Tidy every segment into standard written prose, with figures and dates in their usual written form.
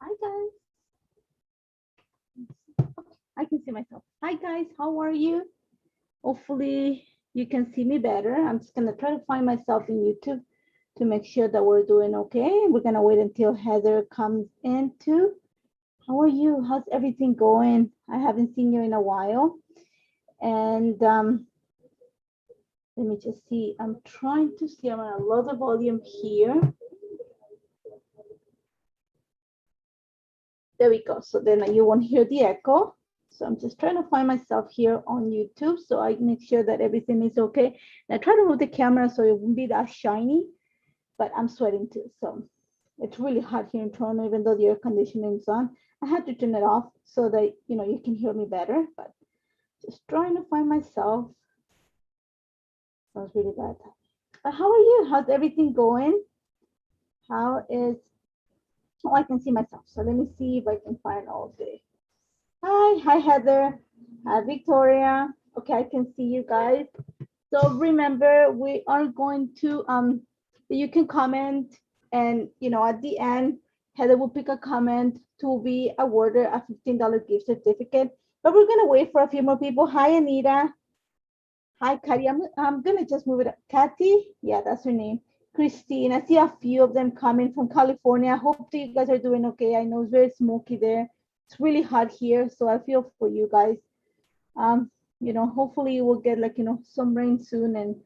Hi guys. Okay, I can see myself. Hi guys, how are you? Hopefully you can see me better. I'm just gonna try to find myself in YouTube to make sure that we're doing okay. We're gonna wait until Heather comes in too. How are you? How's everything going? I haven't seen you in a while. And let me just see. I'm trying to see. I'm gonna lower the volume here. There we go. So then you won't hear the echo. So I'm just trying to find myself here on YouTube so I make sure that everything is okay. And I try to move the camera so it won't be that shiny, but I'm sweating too. So it's really hot here in Toronto, even though the air conditioning is on. I had to turn it off so that you can hear me better, but just trying to find myself. Sounds really bad. But how are you? How's everything going? How is, oh, I can see myself. So let me see if I can find all day. Hi Heather. Hi Victoria. Okay, I can see you guys. So remember, we are going to you can comment, and at the end, Heather will pick a comment to be awarded a $15 gift certificate. But we're gonna wait for a few more people. Hi Anita. Hi Kathy. I'm gonna just move it up. Kathy, yeah, that's her name. Christine. I see a few of them coming from California. I hope that you guys are doing okay. I know it's very smoky there. It's really hot here, so I feel for you guys. Hopefully we'll get some rain soon, and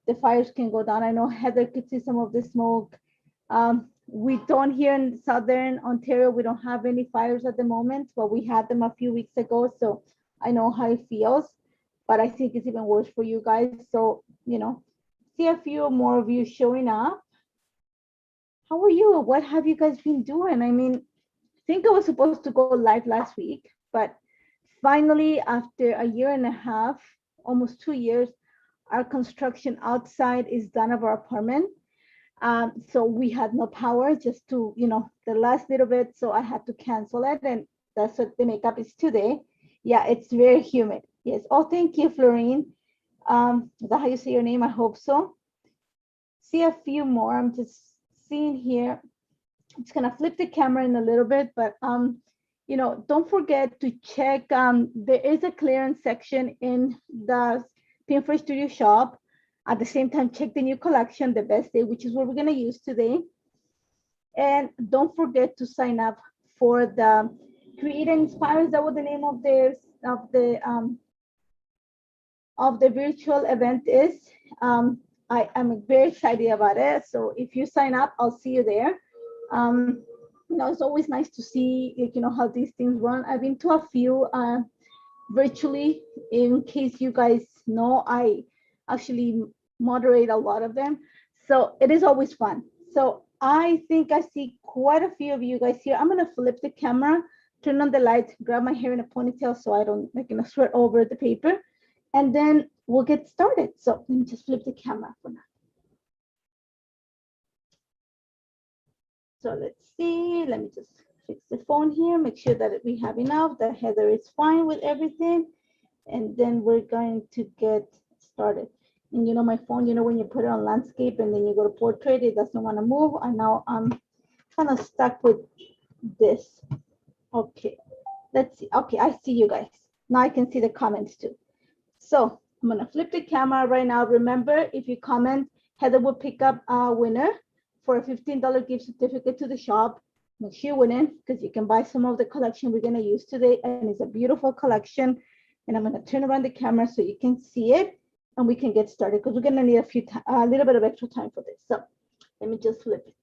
the fires can go down. I know Heather could see some of the smoke. We don't here in Southern Ontario, we don't have any fires at the moment, but we had them a few weeks ago, so I know how it feels. But I think it's even worse for you guys. So, see a few more of you showing up. How are you? What have you guys been doing? I mean, I think I was supposed to go live last week, but finally, after a year and a half, almost 2 years, our construction outside is done of our apartment. So we had no power just to, the last little bit. So I had to cancel it. And that's what the makeup is today. Yeah, it's very humid. Yes. Oh, thank you, Florine. Is that how you say your name? I hope so. See a few more. I'm just seeing here. I'm just gonna flip the camera in a little bit, but don't forget to check. There is a clearance section in the Pinfresh Studio shop. At the same time, check the new collection, the best day, which is what we're gonna use today. And don't forget to sign up for the Create and Inspire. Is that what the name of the virtual event is? I am very excited about it. So if you sign up, I'll see you there. It's always nice to see, how these things run. I've been to a few virtually. In case you guys know, I actually moderate a lot of them. So it is always fun. So I think I see quite a few of you guys here. I'm gonna flip the camera, turn on the lights, grab my hair in a ponytail so I don't sweat over the paper, and then we'll get started. So let me just flip the camera for now. So let's see, let me just fix the phone here, make sure that we have enough, that Heather is fine with everything, and then we're going to get started. And my phone, when you put it on landscape and then you go to portrait, it doesn't want to move. And now I'm kind of stuck with this. Okay, let's see. Okay, I see you guys. Now I can see the comments too. So I'm gonna flip the camera right now. Remember, if you comment, Heather will pick up a winner for a $15 gift certificate to the shop. Make sure you win it because you can buy some of the collection we're gonna use today, and it's a beautiful collection. And I'm gonna turn around the camera so you can see it, and we can get started because we're gonna need a little bit of extra time for this. So let me just flip it.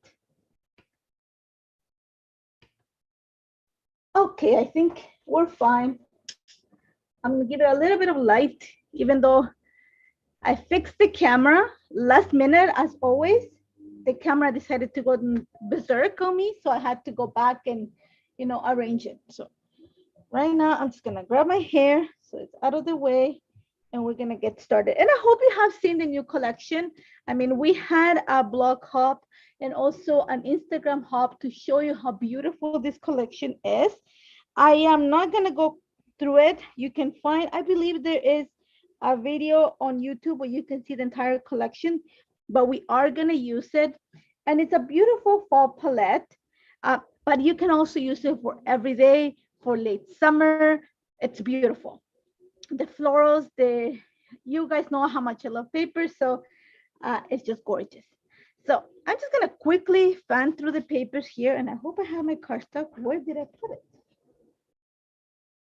Okay, I think we're fine. I'm gonna give it a little bit of light, even though I fixed the camera last minute, as always. The camera decided to go berserk on me, so I had to go back and, arrange it. So right now, I'm just gonna grab my hair so it's out of the way, and we're gonna get started. And I hope you have seen the new collection. I mean, we had a blog hop and also an Instagram hop to show you how beautiful this collection is. I am not gonna go through it. You can find, I believe there is a video on YouTube where you can see the entire collection, but we are gonna use it. And it's a beautiful fall palette. but you can also use it for every day, for late summer. It's beautiful. The florals, you guys know how much I love paper, so it's just gorgeous. So I'm just gonna quickly fan through the papers here, and I hope I have my cardstock. Where did I put it?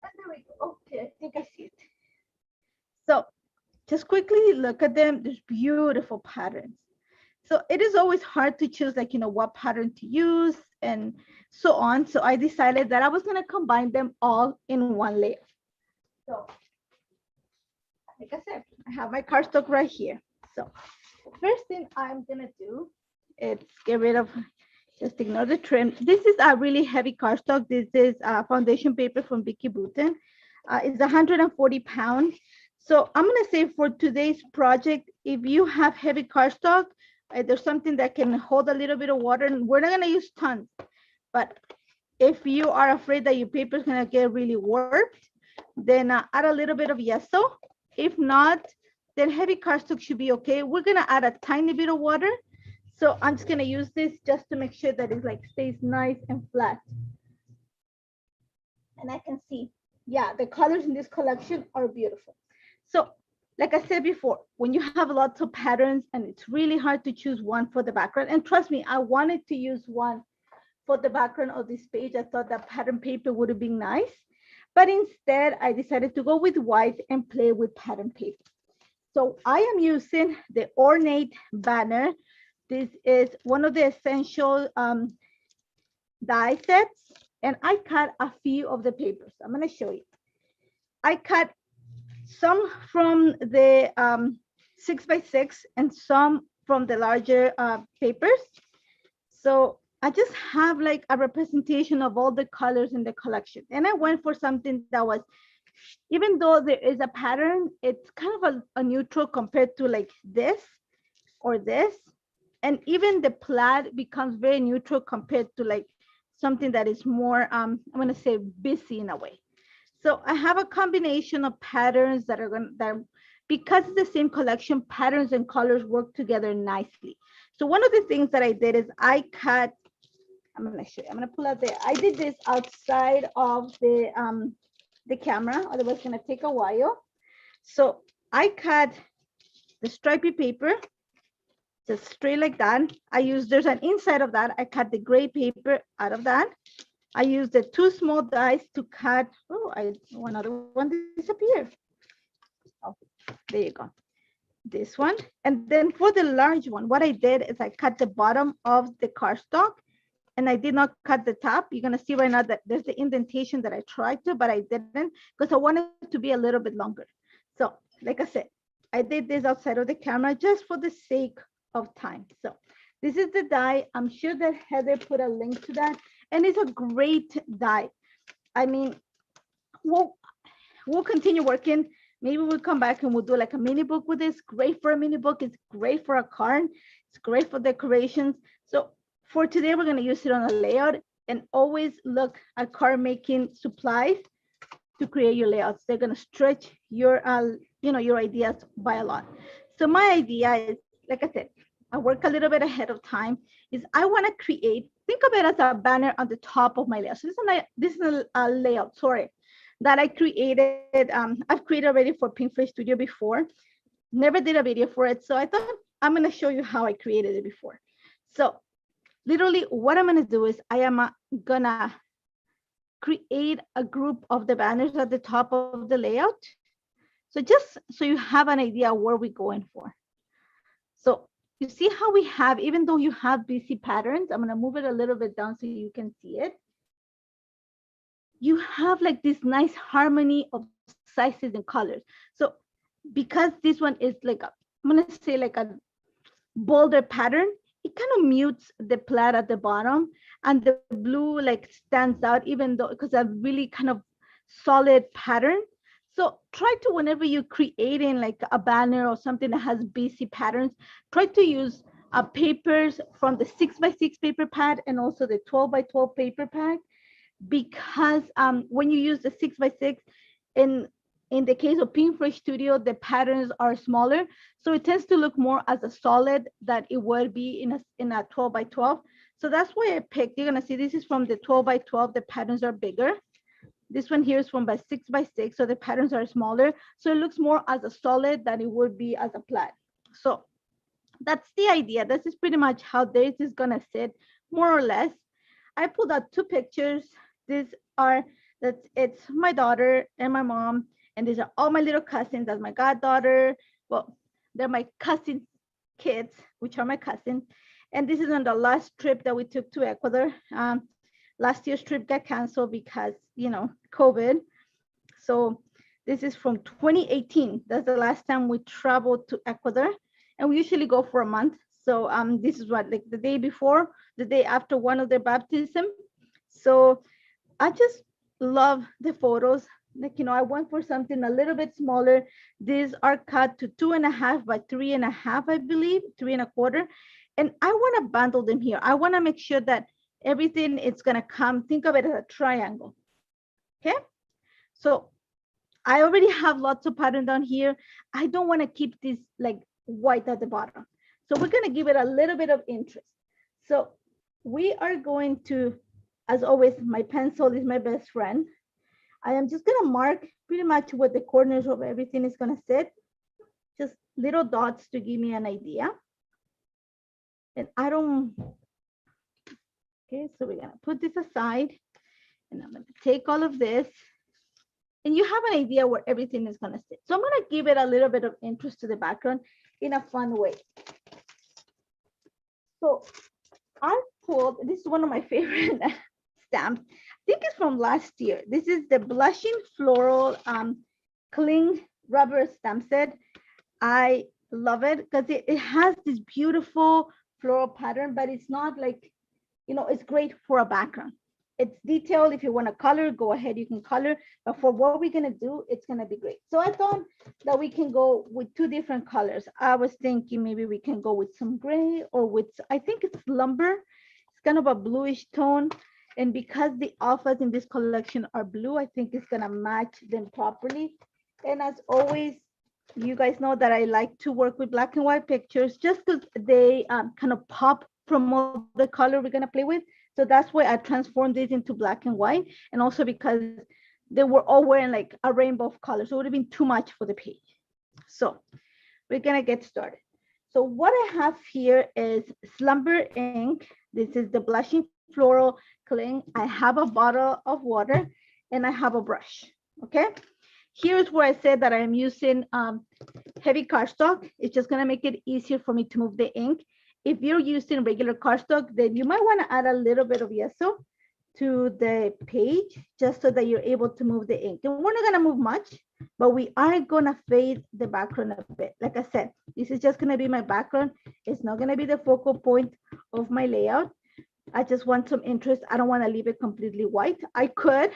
And there we go. Okay, I think I see it. So just quickly look at them. There's beautiful patterns. So it is always hard to choose, like, what pattern to use and so on. So I decided that I was gonna combine them all in one layer. So like I said, I have my cardstock right here. So first thing I'm gonna do is get rid of, just ignore the trim. This is a really heavy cardstock. This is foundation paper from Vicky Boutin. It's 140 pounds. So I'm gonna say for today's project, if you have heavy cardstock, there's something that can hold a little bit of water, and we're not gonna use tons, but if you are afraid that your paper is gonna get really warped, then add a little bit of yeso. If not, then heavy cardstock should be okay. We're gonna add a tiny bit of water. So I'm just gonna use this just to make sure that it like stays nice and flat. And I can see, yeah, the colors in this collection are beautiful. So like I said before, when you have lots of patterns and it's really hard to choose one for the background, and trust me, I wanted to use one for the background of this page. I thought that pattern paper would have been nice, but instead I decided to go with white and play with pattern paper. So I am using the Ornate banner. This is one of the essential die sets, and I cut a few of the papers. I'm gonna show you. I cut some from the 6x6 and some from the larger papers. So I just have like a representation of all the colors in the collection. And I went for something that was, even though there is a pattern, it's kind of a neutral compared to like this or this. And even the plaid becomes very neutral compared to like something that is more, I'm gonna say busy in a way. So I have a combination of patterns that are because it's the same collection, patterns and colors work together nicely. So one of the things that I did is I cut, I'm gonna show you, I'm gonna pull out I did this outside of the camera, otherwise it's gonna take a while. So I cut the stripy paper, just straight like that. There's an inside of that. I cut the gray paper out of that. I used the 2 small dies to cut, another one disappeared. Oh, there you go. This one. And then for the large one, what I did is I cut the bottom of the cardstock and I did not cut the top. You're gonna see right now that there's the indentation that I tried to, but I didn't because I wanted it to be a little bit longer. So like I said, I did this outside of the camera just for the sake of time. So this is the die. I'm sure that Heather put a link to that. And it's a great die. I mean, we'll continue working. Maybe we'll come back and we'll do like a mini book with this. Great for a mini book. It's great for a card. It's great for decorations. So for today, we're going to use it on a layout, and always look at card making supplies to create your layouts. They're going to stretch your, your ideas by a lot. So my idea is, like I said, I work a little bit ahead of time, is I want to create, think of it as a banner on the top of my layout. So this is a layout, sorry, that I created. I've created already for Pinkfish Studio before. Never did a video for it. So I thought I'm going to show you how I created it before. So literally what I'm going to do is I am going to create a group of the banners at the top of the layout. So just so you have an idea where we're going for. So you see how we have, even though you have busy patterns, I'm going to move it a little bit down so you can see it. You have like this nice harmony of sizes and colors. So because this one is like, I'm going to say like a bolder pattern, it kind of mutes the plaid at the bottom, and the blue like stands out, even though, because a really kind of solid pattern. So try to, whenever you're creating like a banner or something that has busy patterns, try to use papers from the 6x6 paper pad and also the 12x12 paper pad, because when you use the 6x6, in the case of Pinkfish Studio, the patterns are smaller, so it tends to look more as a solid that it would be in a 12x12. So that's why I picked, you're gonna see this is from the 12 by 12, the patterns are bigger. This one here is from by 6 by 6, so the patterns are smaller. So it looks more as a solid than it would be as a flat. So that's the idea. This is pretty much how this is gonna sit, more or less. I pulled out 2 pictures. These are, it's my daughter and my mom, and these are all my little cousins. That's my goddaughter. Well, they're my cousin kids, which are my cousins. And this is on the last trip that we took to Ecuador. Last year's trip got canceled because, you know, COVID. So this is from 2018. That's the last time we traveled to Ecuador. And we usually go for a month. So this is what, like the day before, the day after one of their baptism. So I just love the photos. Like, you know, I went for something a little bit smaller. These are cut to 2.5 by 3.5, I believe, 3.25. And I want to bundle them here. I want to make sure that everything is going to come. Think of it as a triangle. Okay. So I already have lots of pattern down here. I don't want to keep this like white at the bottom. So we're going to give it a little bit of interest. So we are going to, as always, my pencil is my best friend. I am just going to mark pretty much what the corners of everything is going to sit. Just little dots to give me an idea. And I don't, okay, so we're going to put this aside. And I'm going to take all of this. And you have an idea where everything is going to sit. So I'm going to give it a little bit of interest to the background in a fun way. So I pulled, this is one of my favorite stamps. I think it's from last year. This is the Blushing Floral Cling Rubber Stamp Set. I love it because it has this beautiful floral pattern, but it's not like, you know, it's great for a background. It's detailed. If you want to color, go ahead, you can color. But for what we're going to do, it's going to be great. So I thought that we can go with 2 different colors. I was thinking maybe we can go with some gray or with, I think it's lumber. It's kind of a bluish tone. And because the alphas in this collection are blue, I think it's going to match them properly. And as always, you guys know that I like to work with black and white pictures just because they kind of pop from all the color we're going to play with. So that's why I transformed this into black and white. And also because they were all wearing like a rainbow of colors. So it would have been too much for the page. So we're going to get started. So what I have here is Slumber ink. This is the Blushing Floral Cling. I have a bottle of water and I have a brush. Okay. Here's where I said that I'm using heavy cardstock. It's just going to make it easier for me to move the ink. If you're using regular cardstock, then you might want to add a little bit of yeso to the page just so that you're able to move the ink. And we're not going to move much, but we are going to fade the background a bit. Like I said, this is just going to be my background. It's not going to be the focal point of my layout. I just want some interest. I don't want to leave it completely white. I could,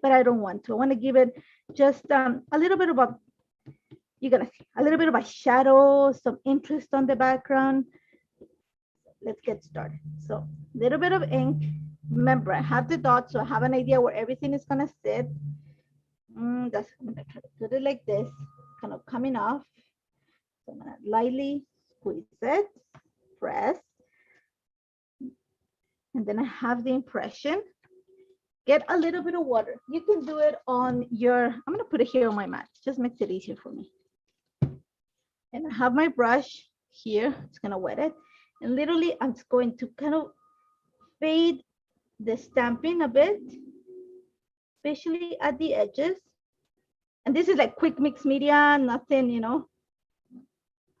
but I don't want to. I want to give it just a little bit of a, you're going to see a little bit of a shadow, some interest on the background. Let's get started. So a little bit of ink. Remember, I have the dots, so I have an idea where everything is gonna sit. I'm gonna try to put it like this, kind of coming off. So I'm gonna lightly squeeze it, press. And then I have the impression. Get a little bit of water. You can do it on your, I'm gonna put it here on my mat. It just makes it easier for me. And I have my brush here. It's gonna wet it. And literally, I'm just going to kind of fade the stamping a bit, especially at the edges. And this is like quick mix media, nothing, you know.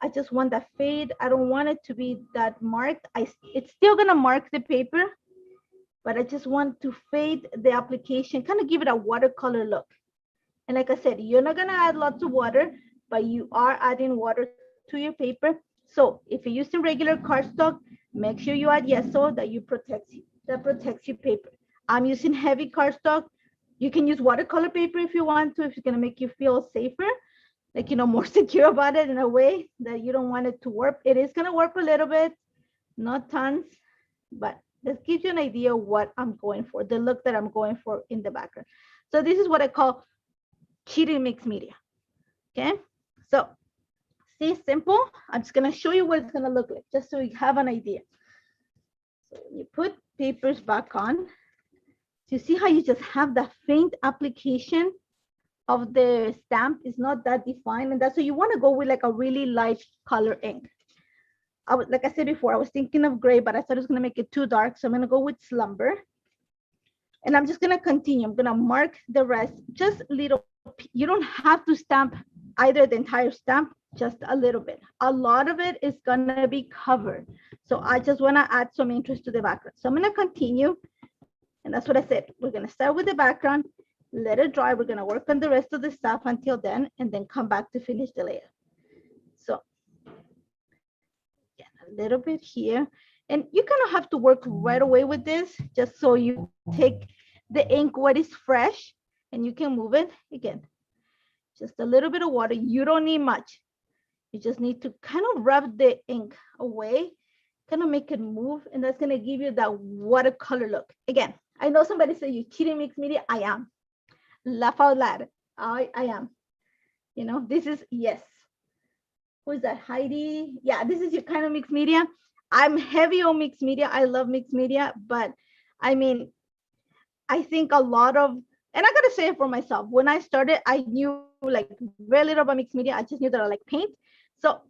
I just want that fade. I don't want it to be that marked. It's still gonna mark the paper, but I just want to fade the application, kind of give it a watercolor look. And like I said, you're not gonna add lots of water, but you are adding water to your paper. So if you're using regular cardstock, make sure you add yeso that protects your paper. I'm using heavy cardstock. You can use watercolor paper if you want to, if it's gonna make you feel safer, like, you know, more secure about it in a way that you don't want it to warp. It is gonna warp a little bit, not tons, but this gives you an idea what I'm going for, the look that I'm going for in the background. So this is what I call cheating mixed media, okay? So see, simple. I'm just gonna show you what it's gonna look like, just so you have an idea. You put papers back on. You see how you just have that faint application of the stamp is not that defined, and that's so you want to go with like a really light color ink. I was, like I said before, I was thinking of gray, but I thought it was going to make it too dark, so I'm going to go with slumber. And I'm just going to continue. I'm going to mark the rest, just little. You don't have to stamp either the entire stamp, just a little bit. A lot of it is going to be covered. So I just want to add some interest to the background. So I'm going to continue. And that's what I said. We're going to start with the background, let it dry. We're going to work on the rest of the stuff until then, and then come back to finish the layer. So again, a little bit here. And you kind of have to work right away with this, just so you take the ink what is fresh and you can move it. Again, just a little bit of water. You don't need much. You just need to kind of rub the ink away, kind of make it move, and that's going to give you that watercolor look. Again, I know somebody said you cheating mixed media. I am. Laugh out loud. I am. You know, this is, yes. Who is that? Heidi? Yeah, this is your kind of mixed media. I'm heavy on mixed media. I love mixed media, but I mean, I think a lot of, and I gotta say it for myself, when I started, I knew like very little about mixed media. I just knew that I like paint. So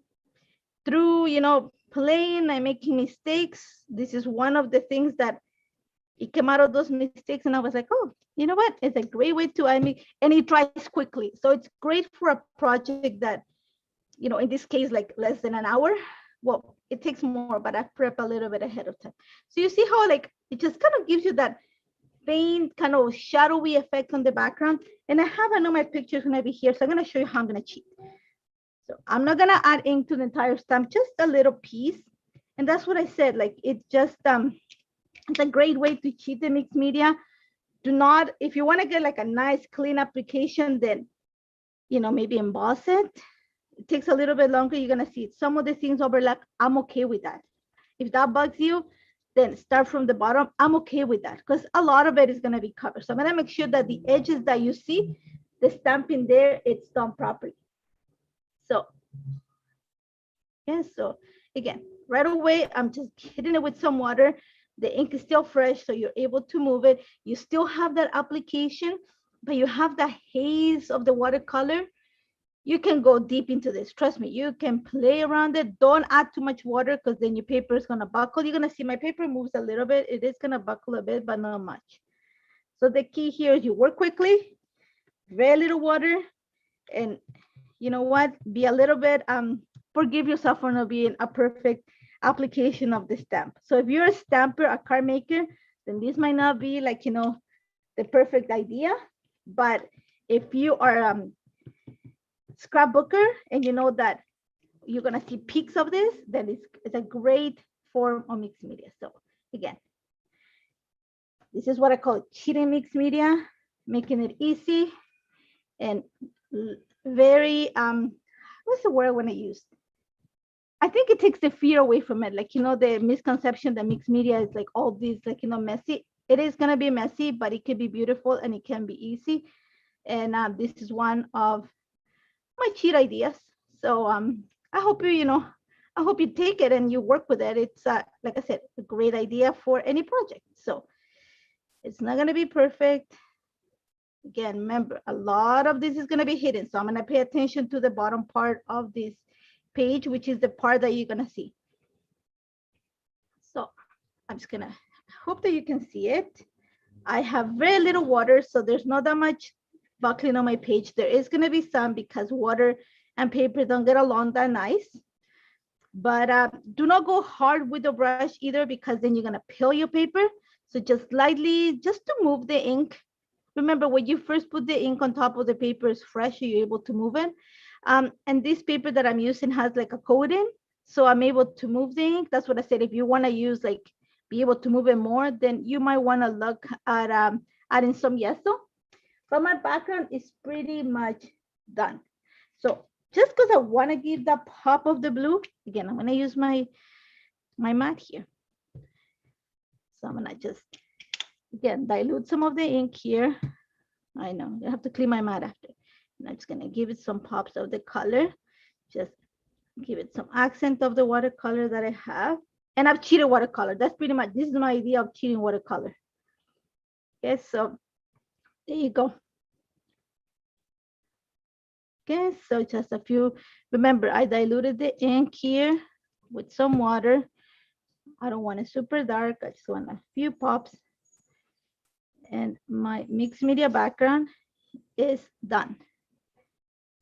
through, you know, playing and making mistakes, this is one of the things that it came out of those mistakes, and I was like, oh, you know what? It's a great way to, I mean, and it dries quickly. So it's great for a project that, you know, in this case, like less than an hour. Well, it takes more, but I prep a little bit ahead of time. So you see how like, it just kind of gives you that faint kind of shadowy effect on the background. And I know my picture is gonna be here. So I'm gonna show you how I'm gonna cheat. So I'm not gonna add ink to the entire stamp, just a little piece. And that's what I said, like it just, it's a great way to cheat the mixed media. Do not, if you wanna get like a nice clean application, then, you know, maybe emboss it. It takes a little bit longer. You're gonna see some of the things overlap. I'm okay with that. If that bugs you, then start from the bottom. I'm okay with that because a lot of it is gonna be covered. So I'm gonna make sure that the edges that you see, the stamping there, it's done properly. So, yeah, so again, right away, I'm just hitting it with some water. The ink is still fresh, so you're able to move it. You still have that application, but you have the haze of the watercolor. You can go deep into this. Trust me, you can play around it. Don't add too much water because then your paper is gonna buckle. You're gonna see my paper moves a little bit. It is gonna buckle a bit, but not much. So the key here is you work quickly, very little water, and you know what? Be a little bit, forgive yourself for not being a perfect application of the stamp. So if you're a stamper, a card maker, then this might not be like, you know, the perfect idea. But if you are scrapbooker and you know that you're gonna see peaks of this, then it's a great form of mixed media. So again, this is what I call cheating mixed media, making it easy and very, what's the word I want to use? I think it takes the fear away from it. Like, you know, the misconception that mixed media is like all these, like, you know, messy. It is gonna be messy, but it can be beautiful and it can be easy. And this is one of my cheat ideas. So I hope I hope you take it and you work with it. It's like I said, a great idea for any project. So it's not gonna be perfect. Again, remember, a lot of this is gonna be hidden. So I'm gonna pay attention to the bottom part of this page, which is the part that you're gonna see. So I'm just gonna hope that you can see it. I have very little water, so there's not that much buckling on my page. There is gonna be some because water and paper don't get along that nice. But do not go hard with the brush either because then you're gonna peel your paper. So just lightly, just to move the ink. Remember, when you first put the ink on top of the paper is fresh, so you're able to move it. And this paper that I'm using has like a coating, so I'm able to move the ink. That's what I said. If you wanna use like, be able to move it more, then you might wanna look at adding some yeso. But my background is pretty much done. So just because I want to give that pop of the blue, again, I'm going to use my mat here. So I'm going to just, again, dilute some of the ink here. I know, I have to clean my mat after. And I'm just going to give it some pops of the color. Just give it some accent of the watercolor that I have. And I've cheated watercolor. That's pretty much, this is my idea of cheating watercolor. Okay, so there you go. Okay, so just a few. Remember, I diluted the ink here with some water. I don't want it super dark. I just want a few pops. And my mixed media background is done.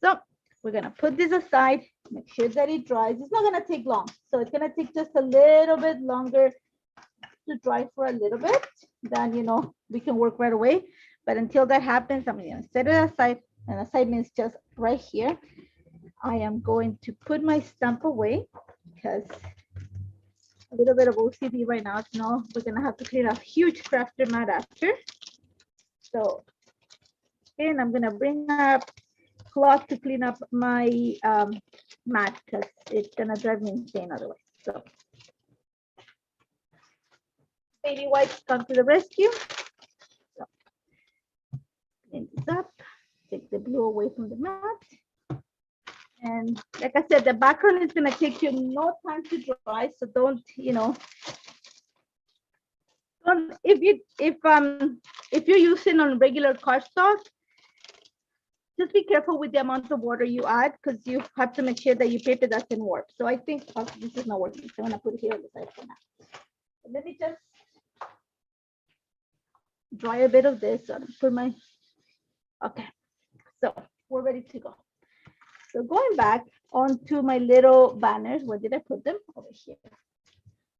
So we're gonna put this aside, make sure that it dries. It's not gonna take long. So it's gonna take just a little bit longer to dry for a little bit. Then, you know, we can work right away. But until that happens, I'm gonna set it aside. And aside means just right here. I am going to put my stamp away because a little bit of OCD right now. No, we're gonna have to clean a huge crafter mat after. So, and I'm gonna bring up cloth to clean up my mat because it's gonna drive me insane otherwise. So, baby wipes come to the rescue. So, clean this up. Take the blue away from the mat. And like I said, the background is gonna take you no time to dry, so don't, you know, don't, if you're using on regular cardstock, just be careful with the amount of water you add because you have to make sure that your paper doesn't warp. So I think this is not working, so I'm gonna put it here on the side for now. So let me just dry a bit of this. So put my, okay, so we're ready to go. So going back onto my little banners, where did I put them? Over here.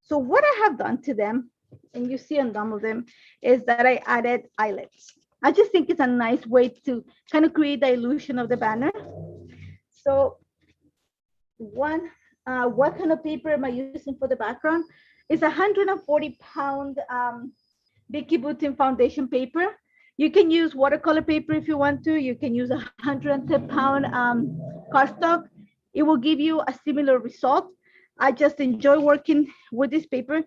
So what I have done to them, and you see on some of them, is that I added eyelets. I just think it's a nice way to kind of create the illusion of the banner. So what kind of paper am I using for the background? It's 140-pound Vicky Boutin foundation paper. You can use watercolor paper if you want to. You can use 110-pound cardstock. It will give you a similar result. I just enjoy working with this paper.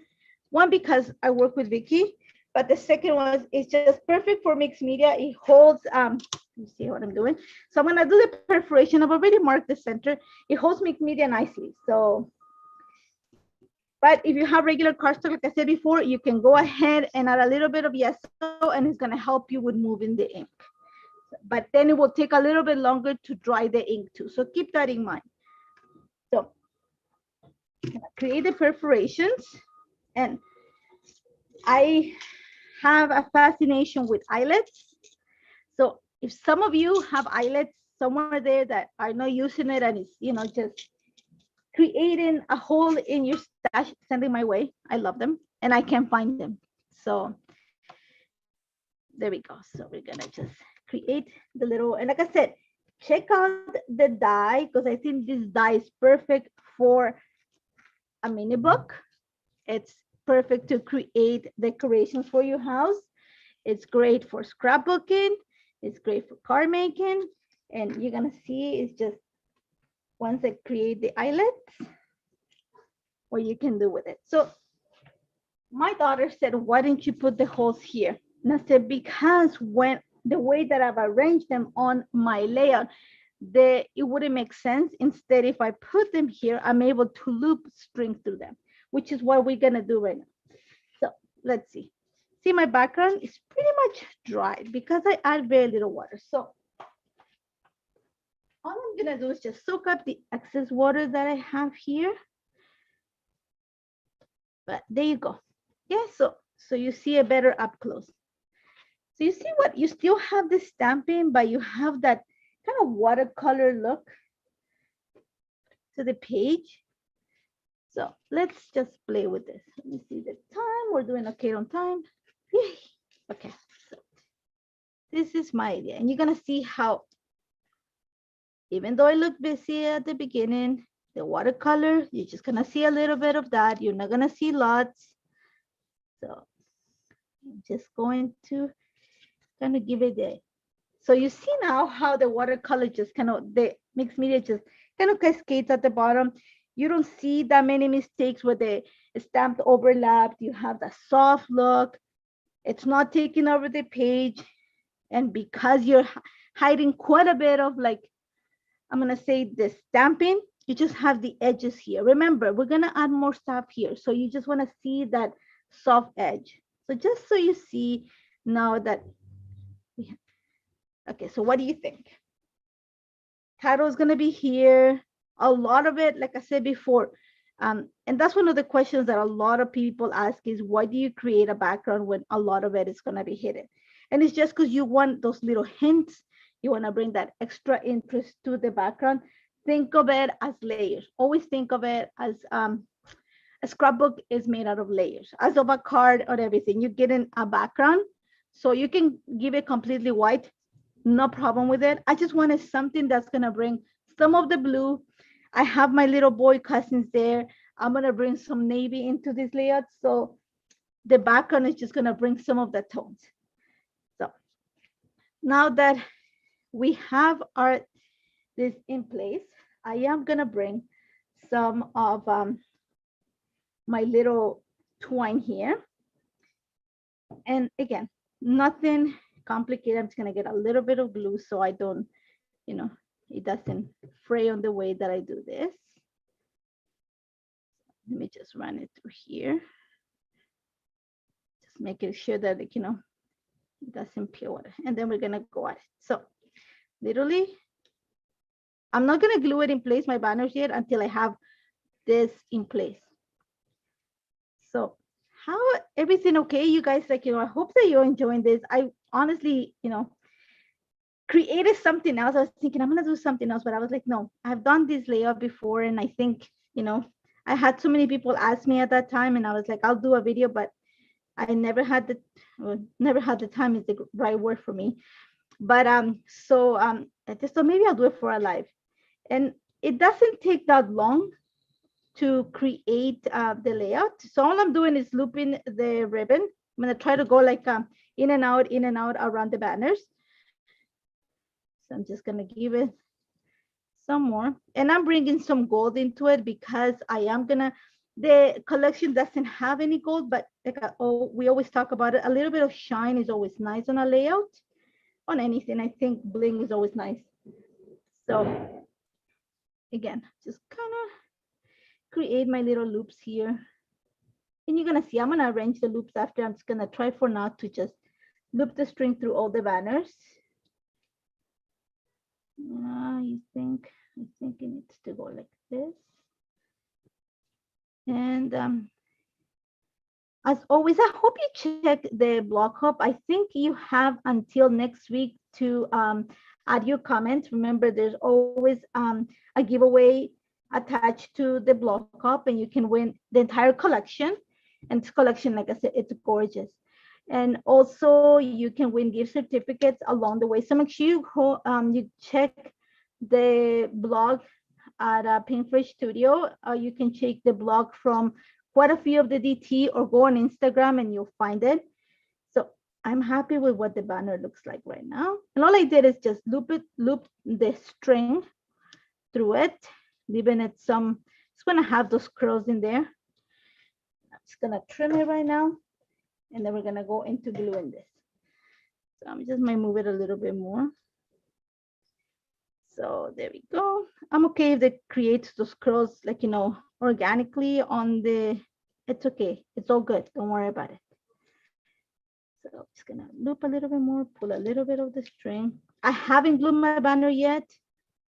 One, because I work with Vicky, but the second one is just perfect for mixed media. It holds, you see what I'm doing? So I'm gonna do the perforation. I've already marked the center. It holds mixed media nicely. So, but if you have regular cardstock, like I said before, you can go ahead and add a little bit of yeso, and it's gonna help you with moving the ink. But then it will take a little bit longer to dry the ink too. So keep that in mind. So create the perforations, and I have a fascination with eyelets. So if some of you have eyelets somewhere there that are not using it and it's, you know, just creating a hole in your stash, send it my way. I love them and I can't find them. So there we go. So we're gonna just create the little, and like I said, check out the die because I think this die is perfect for a mini book. It's perfect to create decorations for your house. It's great for scrapbooking. It's great for card making. And you're gonna see it's just once I create the eyelets, what you can do with it. So my daughter said, why didn't you put the holes here? And I said, because when the way that I've arranged them on my layout, it wouldn't make sense. Instead, if I put them here, I'm able to loop string through them, which is what we're gonna do right now. So let's see. See, my background is pretty much dry because I add very little water. So all I'm gonna do is just soak up the excess water that I have here. But there you go. Yeah, so you see a better up close. So you see what, you still have the stamping, but you have that kind of watercolor look to the page. So let's just play with this. Let me see the time. We're doing okay on time. Yay. Okay, so this is my idea. And you're gonna see how, even though I look busy at the beginning, the watercolor, you're just gonna see a little bit of that. You're not gonna see lots. So I'm just going to kind of give it a, so you see now how the watercolor just kind of, the mixed media just kind of cascades at the bottom. You don't see that many mistakes where the stamped overlapped. You have the soft look. It's not taking over the page. And because you're hiding quite a bit of, like, I'm gonna say the stamping, you just have the edges here. Remember, we're gonna add more stuff here. So you just wanna see that soft edge. So just so you see now that, okay, so what do you think? Title is gonna be here. A lot of it, like I said before, and that's one of the questions that a lot of people ask is, why do you create a background when a lot of it is gonna be hidden? And it's just because you want those little hints. You wanna bring that extra interest to the background. Think of it as layers. Always think of it as a scrapbook is made out of layers, as of a card or everything. You get in a background, so you can give it completely white, no problem with it. I just wanted something that's gonna bring some of the blue. I have my little boy cousins there. I'm gonna bring some navy into this layout. So the background is just gonna bring some of the tones. So now that we have this in place, I am gonna bring some of my little twine here. And again, nothing complicated. I'm just gonna get a little bit of glue so I don't, it doesn't fray on the way that I do this. Let me just run it through here. Just making sure that it doesn't peel. And then we're gonna go at it. So literally, I'm not gonna glue it in place, my banners yet, until I have this in place. So how, everything okay, you guys? Like, I hope that you're enjoying this. I honestly, created something else. I was thinking I'm gonna do something else, but I was like, no, I've done this layout before, and I think, I had so many people ask me at that time, and I was like, I'll do a video, but I never had the time is the right word for me. But I just thought maybe I'll do it for a live, and it doesn't take that long to create the layout. So all I'm doing is looping the ribbon. I'm gonna try to go like in and out around the banners. So I'm just gonna give it some more, and I'm bringing some gold into it because the collection doesn't have any gold, but like we always talk about it, a little bit of shine is always nice on a layout, on anything. I think bling is always nice. So again, just kind of create my little loops here, and you're gonna see I'm gonna arrange the loops after. I'm just gonna try for now to just loop the string through all the banners. I think it needs to go like this. And as always, I hope you check the blog hub. I think you have until next week to add your comments. Remember, there's always a giveaway attached to the blog hub, and you can win the entire collection. And this collection, like I said, it's gorgeous. And also you can win gift certificates along the way. So make sure you check the blog at Pinkfish Studio. You can check the blog from quite a few of the DT, or go on Instagram and you'll find it. So I'm happy with what the banner looks like right now. And all I did is just loop the string through it, leaving it it's gonna have those curls in there. I'm just gonna trim it right now, and then we're gonna go into gluing this. So I'm just might move it a little bit more. So there we go. I'm okay if it creates those curls, like, organically on it's okay. It's all good. Don't worry about it. So I'm just gonna loop a little bit more, pull a little bit of the string. I haven't glued my banner yet.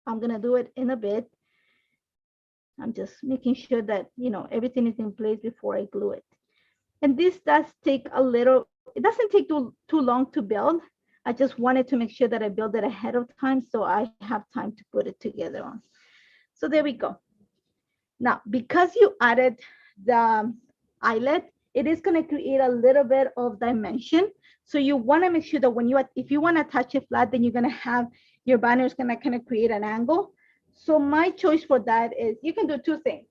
I'm gonna do it in a bit. I'm just making sure that, everything is in place before I glue it. And this does take it doesn't take too long to build. I just wanted to make sure that I build it ahead of time, so I have time to put it together on. So there we go. Now, because you added the eyelet, it is going to create a little bit of dimension. So you want to make sure that if you want to attach it flat, then you're going to have your banner is going to kind of create an angle. So my choice for that is you can do two things.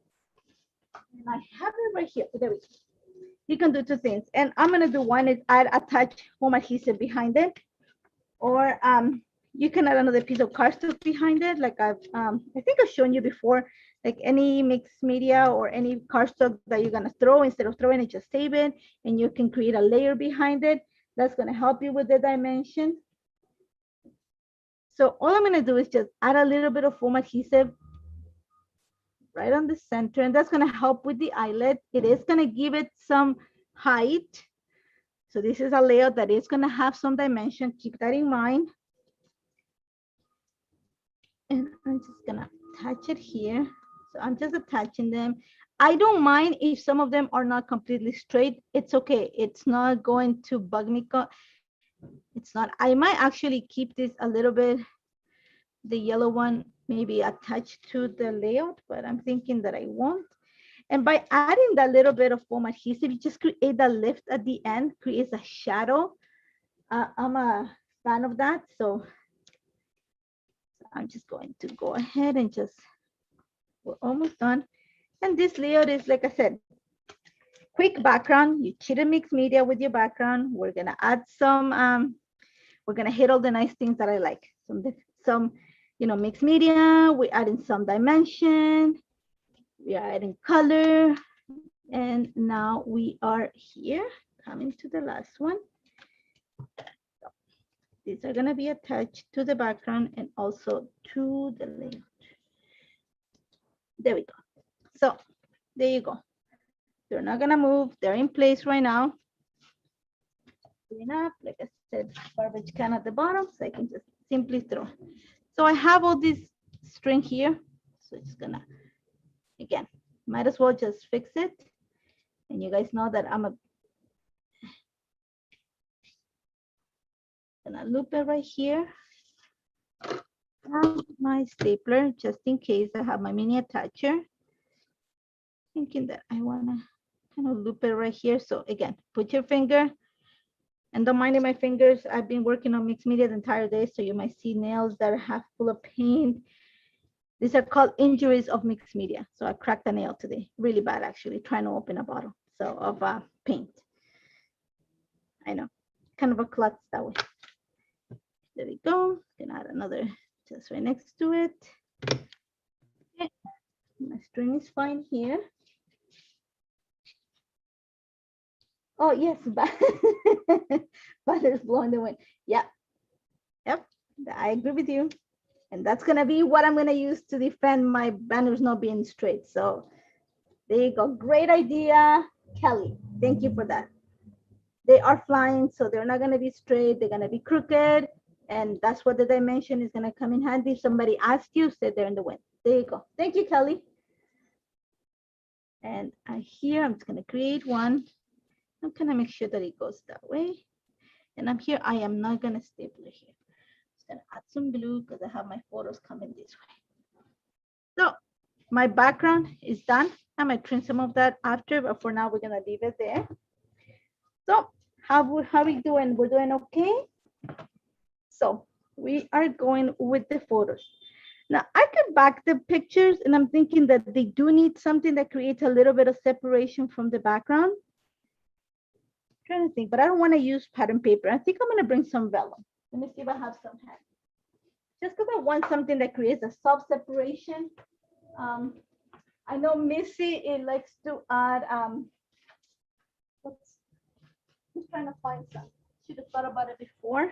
And I have it right here. There we go. You can do two things. And I'm going to do one is attach home adhesive behind it. Or you can add another piece of cardstock behind it. Like I think I've shown you before, like any mixed media or any cardstock that you're gonna throw, instead of throwing it, just save it, and you can create a layer behind it. That's gonna help you with the dimension. So all I'm gonna do is just add a little bit of foam adhesive right on the center, and that's gonna help with the eyelet. It is gonna give it some height. So this is a layout that is gonna have some dimension. Keep that in mind. And I'm just gonna attach it here. So I'm just attaching them. I don't mind if some of them are not completely straight. It's okay. It's not going to bug me. It's not. I might actually keep this a little bit, the yellow one, maybe attached to the layout, but I'm thinking that I won't. And by adding that little bit of foam adhesive, you just create that lift at the end, creates a shadow. I'm a fan of that. So I'm just going to go ahead and just, we're almost done. And this layout is, like I said, quick background. You cheated mixed media with your background. We're gonna add some, we're gonna hit all the nice things that I like. Some, you know, mixed media. We're adding some dimension. We are adding color. And now we are here, coming to the last one. So these are gonna be attached to the background and also to the layout. There we go. So there you go. They're not gonna move. They're in place right now. Clean up, like I said, garbage can at the bottom, so I can just simply throw. So I have all this string here. So it's gonna, again, might as well just fix it. And you guys know that I'm gonna loop it right here. And my stapler, just in case I have my mini attacher. Thinking that I wanna kind of loop it right here. So again, put your finger, and don't mind my fingers. I've been working on mixed media the entire day, so you might see nails that are half full of paint. These are called injuries of mixed media. So I cracked a nail today, really bad actually, trying to open a bottle of paint. I know, kind of a klutz that way. There we go. Gonna add another just right next to it. Okay. My string is fine here. Oh yes, but is blowing the wind. Yep, I agree with you. And that's gonna be what I'm gonna use to defend my banners not being straight. So there you go, great idea, Kelly. Thank you for that. They are flying, so they're not gonna be straight, they're gonna be crooked. And that's what the dimension is gonna come in handy. If somebody asks you, say they're in the wind. There you go. Thank you, Kelly. And here, I'm just gonna create one. I'm gonna make sure that it goes that way. And I'm here, I am not gonna staple it here. Just gonna add some glue because I have my photos coming this way. So my background is done. I might trim some of that after, but for now we're gonna leave it there. So how we doing? We're doing okay. So we are going with the photos. Now I could back the pictures, and I'm thinking that they do need something that creates a little bit of separation from the background. I'm trying to think, but I don't want to use pattern paper. I think I'm gonna bring some vellum. Let me see if I have some handy. Just because I want something that creates a soft separation. I know Missy, it likes to add, I'm trying to find some. Should have thought about it before. I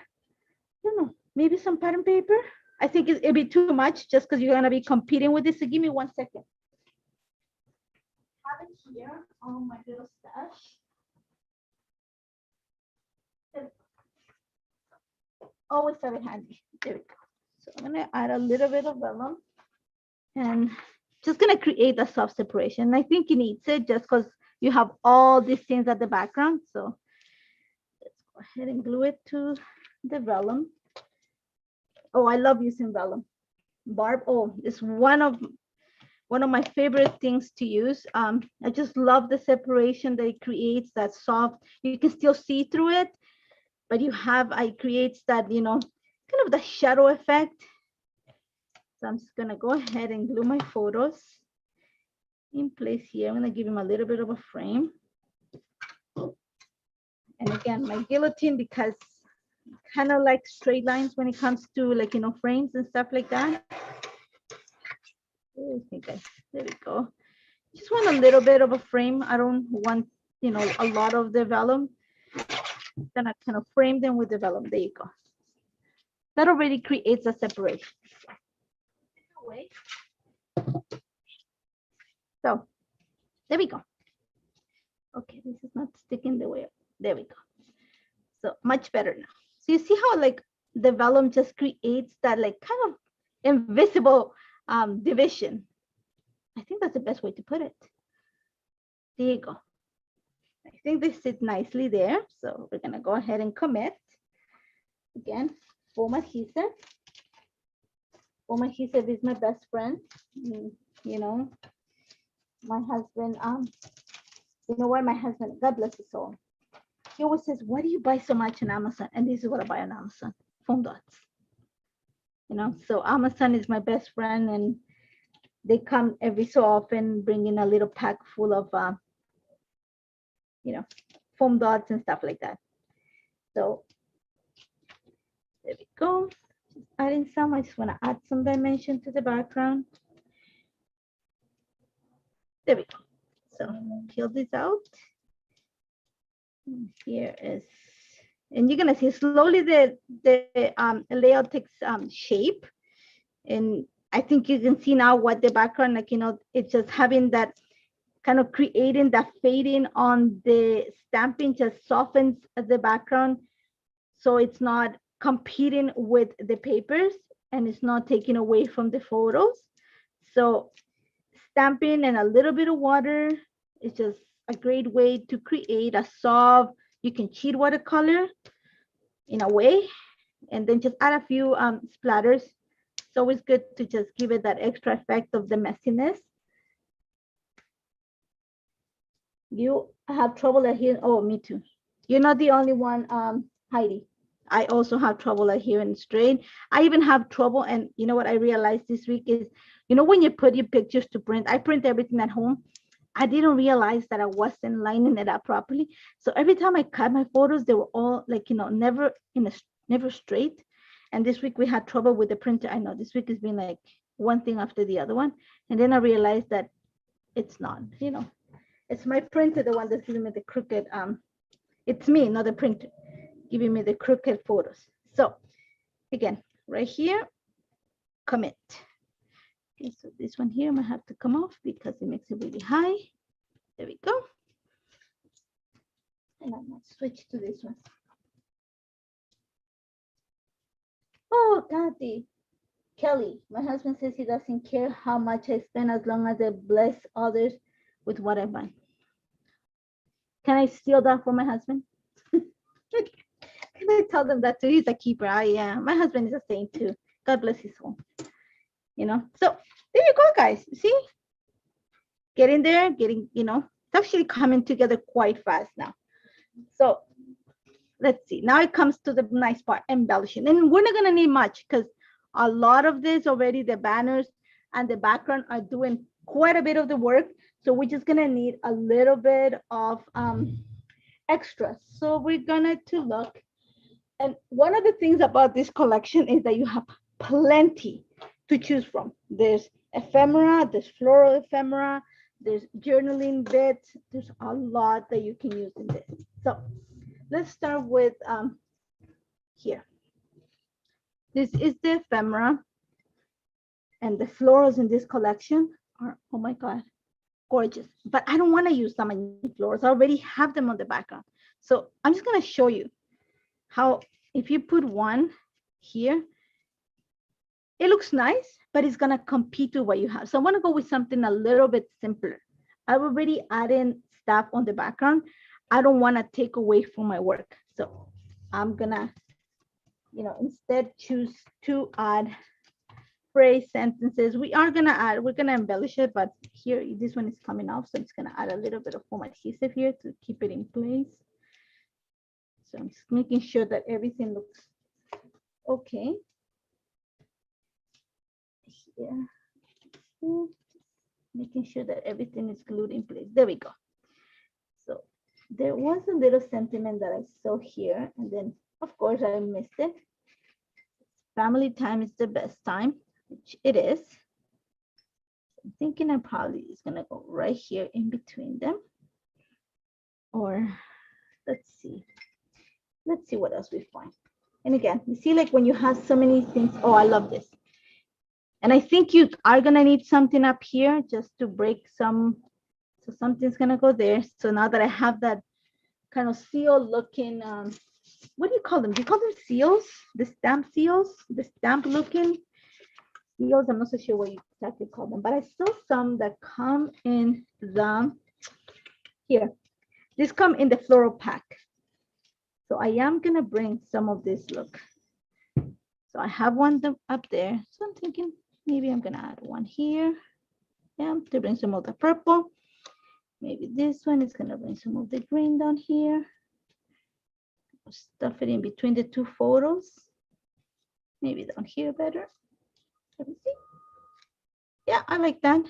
don't know, maybe some pattern paper. I think it'd be too much just because you're gonna be competing with this. So give me 1 second. I have it here on my little stash. Always have it handy. There we go. So I'm gonna add a little bit of vellum and just gonna create a soft separation. I think it needs it just because you have all these things at the background. So let's go ahead and glue it to the vellum. Oh, I love using vellum. Barb, oh, it's one of my favorite things to use. I just love the separation that it creates, that soft, you can still see through it, but it creates that, you know, kind of the shadow effect. So I'm just gonna go ahead and glue my photos in place here. I'm gonna give him a little bit of a frame. And again, my guillotine, because kind of like straight lines when it comes to, like, you know, frames and stuff like that. There we go. Just want a little bit of a frame. I don't want, you know, a lot of the vellum. Then I kind of frame them with the vellum. There you go. That already creates a separation. So there we go. Okay, this is not sticking the way. There we go. So much better now. So you see how like the vellum just creates that like kind of invisible division. I think that's the best way to put it. There you go. I think they sit nicely there. So we're gonna go ahead and commit. Again, foam adhesive. Foam adhesive is my best friend. You know, my husband, you know what, my husband, God bless his soul. He always says, why do you buy so much on Amazon? And this is what I buy on Amazon, foam dots. You know, so Amazon is my best friend, and they come every so often, bringing a little pack full of, you know, foam dots and stuff like that. So there we go. Just adding some. I just want to add some dimension to the background. There we go. So peel this out. And here is, and you're gonna see slowly the layout takes shape, and I think you can see now what the background, like, you know, it's just having that kind of creating that fading on the stamping just softens the background, so it's not competing with the papers and it's not taking away from the photos. So stamping and a little bit of water is just a great way to create a soft, you can cheat watercolor in a way, and then just add a few splatters. It's always good to just give it that extra effect of the messiness. You have trouble adhering. Oh, me too. You're not the only one, Heidi. I also have trouble adhering straight. I even have trouble, and you know what I realized this week is, you know, when you put your pictures to print, I print everything at home. I didn't realize that I wasn't lining it up properly. So every time I cut my photos, they were all like, you know, never straight. And this week we had trouble with the printer. I know this week has been like one thing after the other one. And then I realized that it's not, you know, it's my printer, the one that's giving me the crooked, it's me, not the printer, giving me the crooked photos. So again, right here, commit. Okay, so this one here might have to come off because it makes it really high. There we go. And I'm gonna switch to this one. Oh, Kathy, Kelly, my husband says he doesn't care how much I spend as long as I bless others with what I buy. Can I steal that from my husband? Can I tell them that too? He's a keeper. My husband is a saint too. God bless his soul. You know, so there you go, guys. See, getting there, you know, it's actually coming together quite fast now. So let's see. Now it comes to the nice part, embellishing. And we're not going to need much because a lot of this already, the banners and the background are doing quite a bit of the work. So we're just going to need a little bit of extras. So we're going to look. And one of the things about this collection is that you have plenty to choose from. There's ephemera, there's floral ephemera, there's journaling bits. There's a lot that you can use in this. So let's start with here. This is the ephemera, and the florals in this collection are, oh my God, gorgeous. But I don't want to use so many florals. I already have them on the background. So I'm just going to show you how, if you put one here, it looks nice, but it's going to compete with what you have. So I want to go with something a little bit simpler. I've already added stuff on the background. I don't want to take away from my work. So I'm going to, you know, instead choose to add phrase sentences. We are going to add, we're going to embellish it, but here, this one is coming off. So I'm just going to add a little bit of foam adhesive here to keep it in place. So I'm just making sure that everything looks okay. Here, making sure that everything is glued in place. There we go. So there was a little sentiment that I saw here, and then of course I missed it. Family time is the best time, which it is. I'm thinking I probably is gonna go right here in between them. Or let's see what else we find. And again, you see, like when you have so many things, oh, I love this. And I think you are gonna need something up here just to break some, so something's gonna go there. So now that I have that kind of seal looking, what do you call them? Do you call them seals? The stamp seals? The stamp looking seals? I'm not so sure what you exactly call them, but I saw some that come in the, here. These come in the floral pack. So I am gonna bring some of this, look. So I have one up there. So I'm thinking maybe I'm gonna add one here. Yeah, to bring some of the purple. Maybe this one is gonna bring some of the green down here. Stuff it in between the two photos. Maybe down here better. Let me see. Yeah, I like that.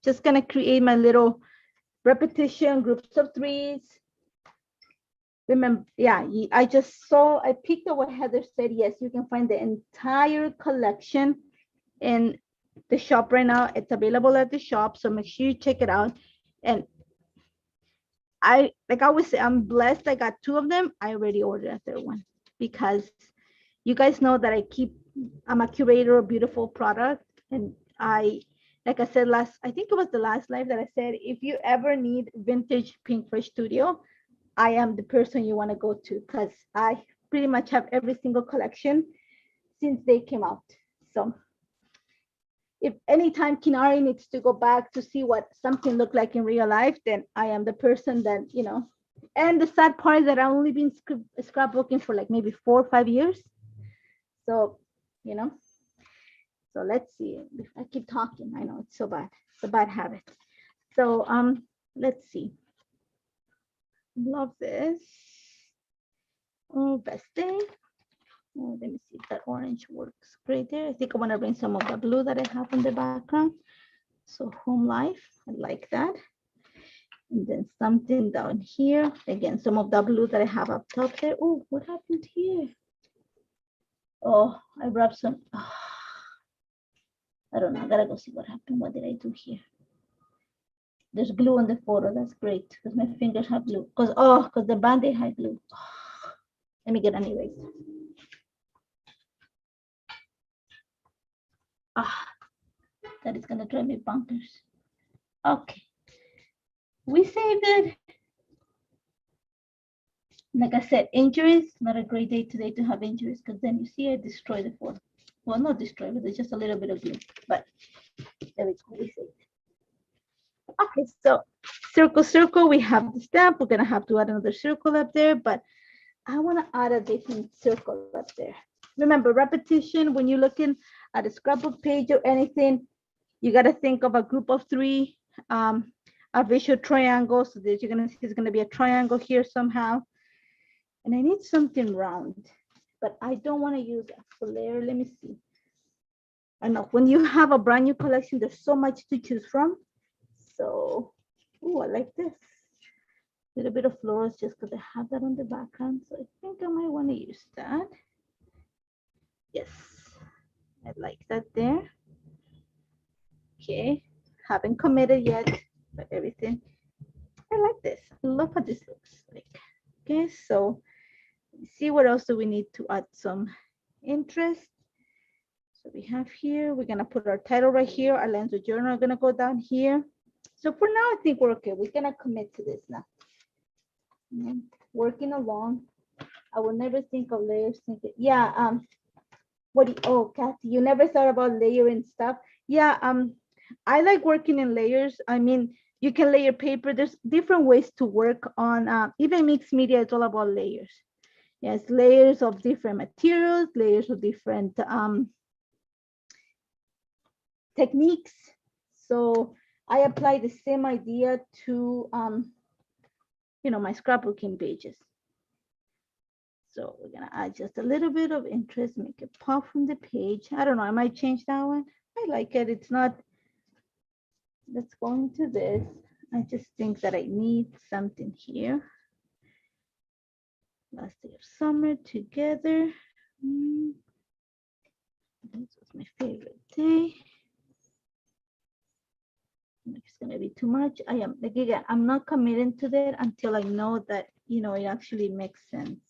Just gonna create my little repetition, groups of threes. Remember, yeah, I just saw, I picked up what Heather said. Yes, you can find the entire collection in the shop right now. It's available at the shop, so make sure you check it out. And I, like I always say, I'm blessed I got two of them. I already ordered a third one because you guys know that I'm a curator of beautiful product. And like I said I think it was the last live that I said, if you ever need vintage Pink Fresh Studio, I am the person you want to go to, because I pretty much have every single collection since they came out. So if anytime Kinari needs to go back to see what something looked like in real life, then I am the person that, you know. And the sad part is that I've only been scrapbooking for like maybe 4 or 5 years. So, you know, so let's see. I keep talking. I know it's so bad. It's a bad habit. So let's see. Love this. Oh, best day. Oh, let me see if that orange works great there. I think I want to bring some of the blue that I have in the background. So home life, I like that. And then something down here. Again, some of the blue that I have up top there. Oh, what happened here? Oh, I rubbed some. Oh, I don't know. I gotta go see what happened. What did I do here? There's glue on the photo. That's great because my fingers have glue. Because the Band-Aid had glue. Oh, let me get an eraser. That is gonna drive me bonkers. Okay, we saved it. Like I said, injuries, not a great day today to have injuries, because then you see I destroy the photo. Well, not destroy, but there's just a little bit of glue. But there we go, we saved it. Okay, so circle, we have the stamp. We're gonna have to add another circle up there, but I wanna add a different circle up there. Remember, repetition, when you're looking at a scrapbook page or anything, you got to think of a group of three, a visual triangle. So that you're going to see it's going to be a triangle here somehow. And I need something round, but I don't want to use a flare. Let me see. I know when you have a brand new collection, there's so much to choose from. So, oh, I like this. A little bit of florals just because I have that on the background. So I think I might want to use that. Yes, I like that there. Okay, haven't committed yet, but everything. I like this. I love how this looks like. Okay, so see what else do we need to add some interest. So we have here, we're gonna put our title right here. Our lines of journal are gonna go down here. So for now, I think we're okay. We're gonna commit to this now. Working along. I will never think of layers. Yeah, oh, Kathy, you never thought about layering stuff? Yeah, I like working in layers. I mean, you can layer paper. There's different ways to work on, even mixed media, it's all about layers. Yes, layers of different materials, layers of different techniques. So I apply the same idea to, you know, my scrapbooking pages. So we're gonna add just a little bit of interest, make it pop from the page. I don't know, I might change that one. I like it, it's not, let's go into this. I just think that I need something here. Last day of summer together. This was my favorite day. It's gonna be too much. I am, like, again, I'm not committing to that until I know that, you know, it actually makes sense.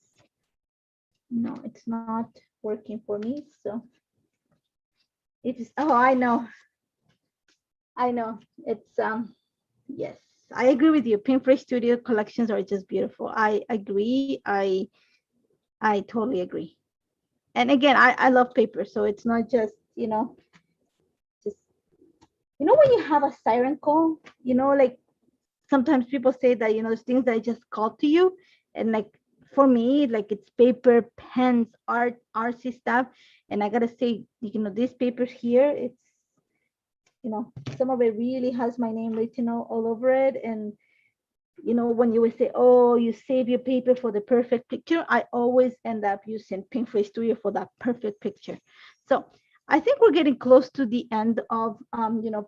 No, it's not working for me, so It's, oh, I know. I know. It's, yes, I agree with you. Pinterest Studio collections are just beautiful. I agree. I totally agree. And again, I love paper, so it's not just, just, when you have a siren call, like sometimes people say that, there's things that just call to you. And like for me, like it's paper, pens, art, artsy stuff. And I gotta say, these papers here, it's, some of it really has my name written all over it. And when you would say, oh, you save your paper for the perfect picture, I always end up using Pinterest Studio for that perfect picture. So I think we're getting close to the end of,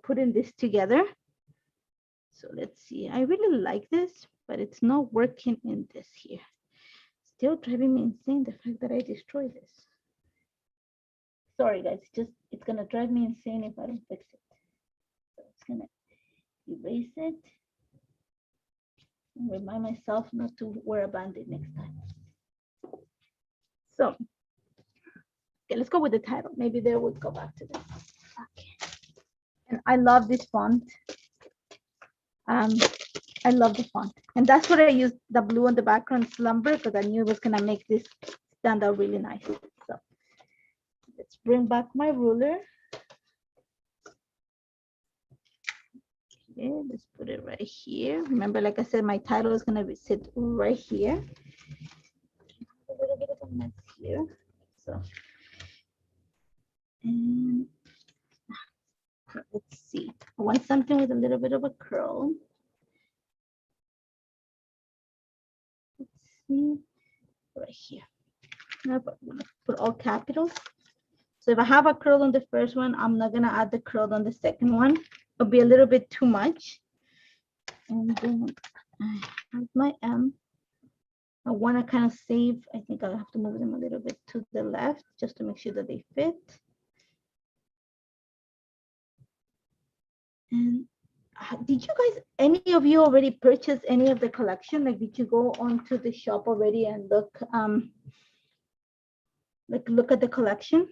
putting this together. So let's see, I really like this, but it's not working in this here. Still driving me insane, the fact that I destroyed this. Sorry guys, it's gonna drive me insane if I don't fix it. So it's gonna erase it. Remind myself not to wear a band-aid next time. So, okay, let's go with the title. Maybe they would go back to this. Okay. And I love this font. I love the font. And that's what I used the blue on the background, Slumber, because I knew it was gonna make this stand out really nice. So let's bring back my ruler. Okay, let's put it right here. Remember, like I said, my title is gonna sit right here. A little bit of a mess here. So, and let's see. I want something with a little bit of a curl. Let's see, right here. I'm gonna put all capitals. So if I have a curl on the first one, I'm not gonna add the curl on the second one. It'll be a little bit too much. And then I have my M. I want to kind of save. I think I'll have to move them a little bit to the left just to make sure that they fit. And did you guys, any of you already purchase any of the collection? Like, did you go onto the shop already and look at the collection?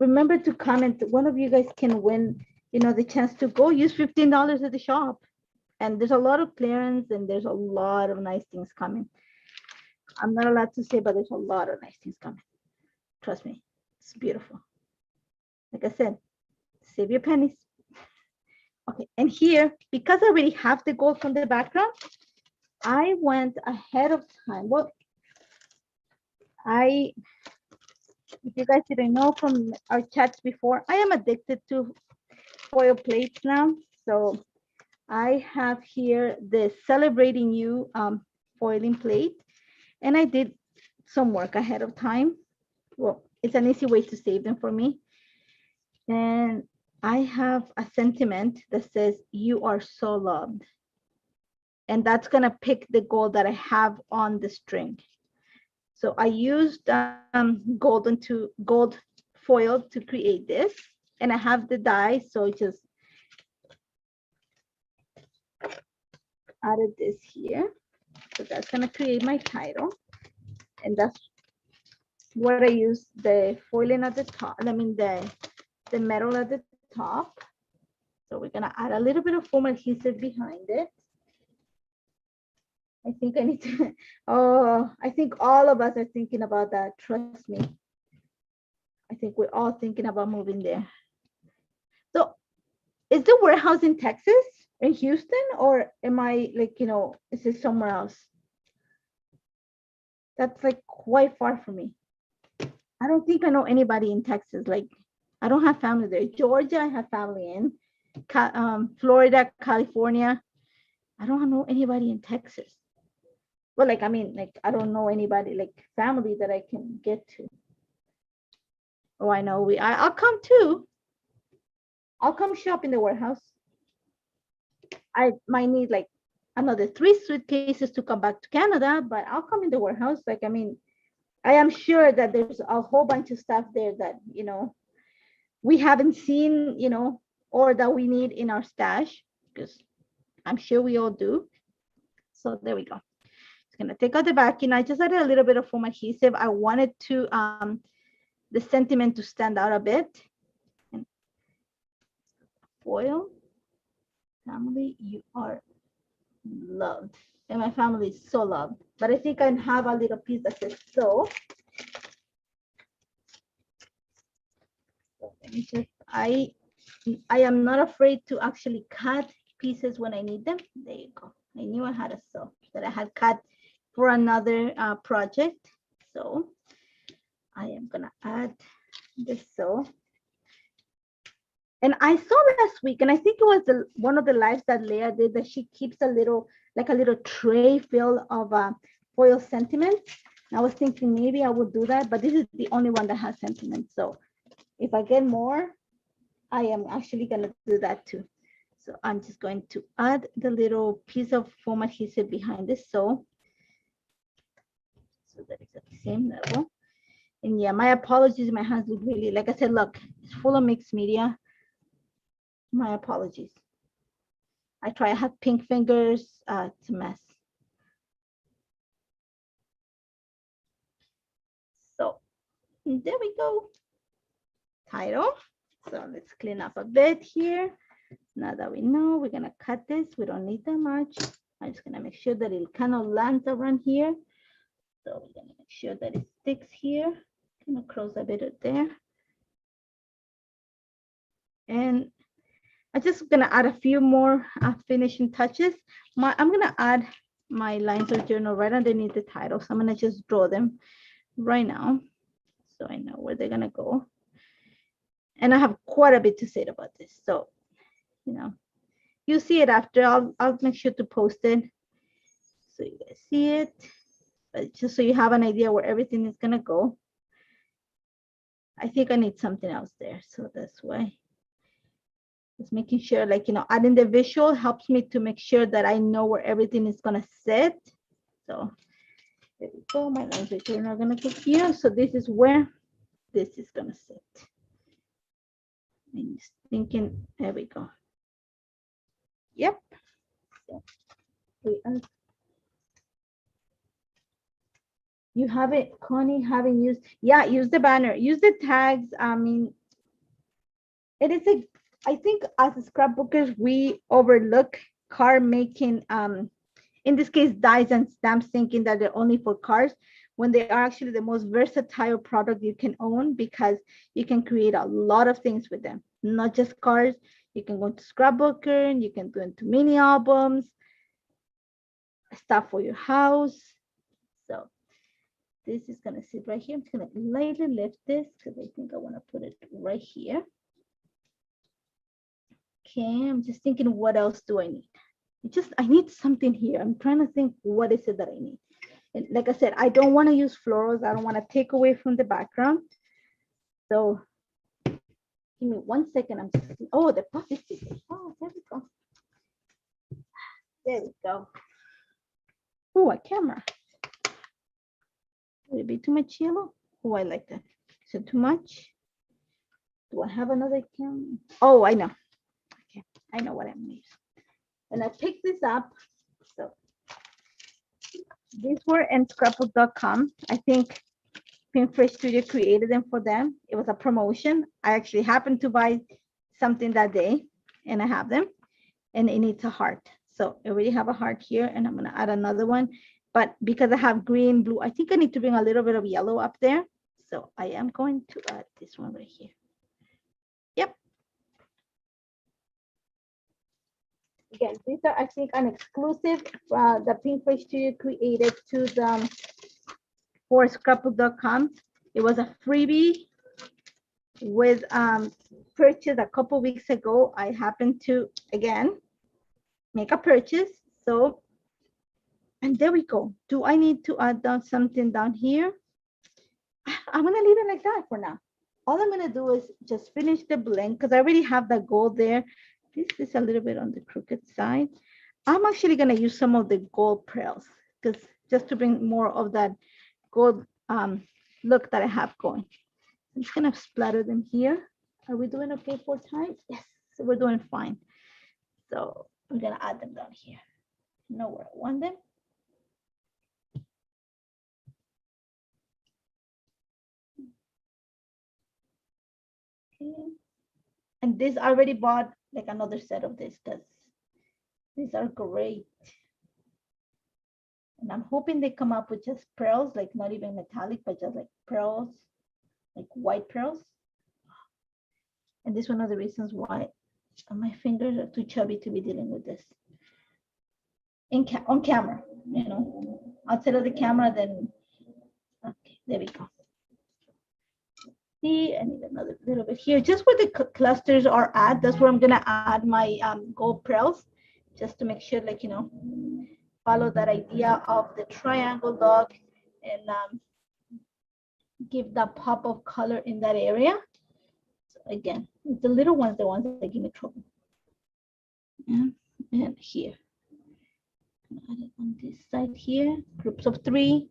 Remember to comment. One of you guys can win, the chance to go use $15 at the shop. And there's a lot of clearance and there's a lot of nice things coming. I'm not allowed to say, but there's a lot of nice things coming. Trust me, it's beautiful. Like I said, save your pennies. Okay, and here, because I already have the gold from the background, I went ahead of time. Well, if you guys didn't know from our chats before, I am addicted to foil plates now. So I have here the Celebrating You foiling plate, and I did some work ahead of time. Well, it's an easy way to save them for me. And I have a sentiment that says, you are so loved. And that's gonna pick the gold that I have on the string. So I used gold foil to create this. And I have the die, so just added this here. So that's gonna create my title. And that's what I use, the foiling at the top, I mean the metal at the top. So we're gonna add a little bit of foam adhesive behind it. I think I need to, oh, I think all of us are thinking about that, trust me. I think we're all thinking about moving there. So is the warehouse in Texas, in Houston, or am I like, is it somewhere else? That's like quite far from me. I don't think I know anybody in Texas. Like, I don't have family there. Georgia, I have family in. Florida, California. I don't know anybody in Texas. Well, like, I mean, like, I don't know anybody, like, family that I can get to. Oh, I know. I'll come too. I'll come shop in the warehouse. I might need like another 3 suitcases to come back to Canada, but I'll come in the warehouse. Like, I mean, I am sure that there's a whole bunch of stuff there that, we haven't seen, or that we need in our stash, because I'm sure we all do. So there we go. It's gonna take out the backing. I just added a little bit of foam adhesive. I wanted to the sentiment to stand out a bit. foil. Family, you are loved. And my family is so loved. But I think I have a little piece that says so. So let me just, I am not afraid to actually cut pieces when I need them. There you go. I knew I had a sew that I had cut for another project. So I am gonna add this sew. And I saw last week, and I think it was one of the lives that Leah did, that she keeps a little, like a little tray filled of foil sentiments. And I was thinking maybe I would do that, but this is the only one that has sentiments. So if I get more, I am actually gonna do that too. So I'm just going to add the little piece of foam adhesive behind this sew, so that it's at the same level. And yeah, my apologies, my hands look really, like I said, look, it's full of mixed media. My apologies. I have pink fingers, it's a mess. So there we go. Title. So let's clean up a bit here. Now that we know, we're gonna cut this. We don't need that much. I'm just gonna make sure that it kind of lands around here. So we're gonna make sure that it sticks here. Gonna close a bit of there. And I'm just gonna add a few more finishing touches. I'm gonna add my lines of journal right underneath the title. So I'm gonna just draw them right now, so I know where they're gonna go. And I have quite a bit to say about this. So, you know, you see it after. I'll make sure to post it so you guys see it. But just so you have an idea where everything is gonna go. I think I need something else there, so that's why. Just making sure, like, you know, adding the visual helps me to make sure that I know where everything is gonna sit. So there we go. My lines of journal are gonna go here. So this is where this is gonna sit. I'm just thinking, there we go. Yep. So you haven't, Connie, haven't used, yeah, use the banner, use the tags. I mean, it is a, I think as scrapbookers, we overlook card making, in this case, dies and stamps, thinking that they're only for cards, when they are actually the most versatile product you can own, because you can create a lot of things with them, not just cards. You can go into scrapbooker, you can go into mini albums, stuff for your house. So this is gonna sit right here. I'm just gonna lightly lift this because I think I wanna put it right here. Okay, I'm just thinking, what else do I need? I need something here. I'm trying to think, what is it that I need? And like I said, I don't want to use florals. I don't want to take away from the background. So give me 1 second. I'm just, oh, the puffy stickers. Oh, there we go. There we go. Oh, a camera. Would it be too much yellow? Oh, I like that. Is it too much? Do I have another camera? Oh, I know. Okay, I know what I'm using. And I picked this up. So these were in scrapbook.com. I think Pinterest Studio created them for them. It was a promotion. I actually happened to buy something that day, and I have them, and it needs a heart. So I already have a heart here, and I'm gonna add another one. But because I have green, blue, I think I need to bring a little bit of yellow up there. So I am going to add this one right here. Yep. Again, these are, I think, an exclusive the Pinterest Studio created to the for scrapbook.com. It was a freebie with purchase a couple weeks ago. I happened to, again, make a purchase. So, and there we go. Do I need to add down something down here? I'm gonna leave it like that for now. All I'm gonna do is just finish the blend because I already have the gold there. This is a little bit on the crooked side. I'm actually gonna use some of the gold pearls because just to bring more of that gold look that I have going. I'm just gonna splatter them here. Are we doing okay for time? Yes, so we're doing fine. So I'm gonna add them down here. Know where I want them. Okay. And this I already bought like another set of this because these are great. And I'm hoping they come up with just pearls, like not even metallic, but just like pearls, like white pearls. And this is one of the reasons why my fingers are too chubby to be dealing with this on camera, you know, outside of the camera, then, okay, there we go. See, I need another little bit here, just where the clusters are at. That's where I'm gonna add my gold pearls, just to make sure, like, you know, follow that idea of the triangle dog and give that pop of color in that area. So again, the little ones, the ones that give me trouble. And here, add it on this side here, groups of 3.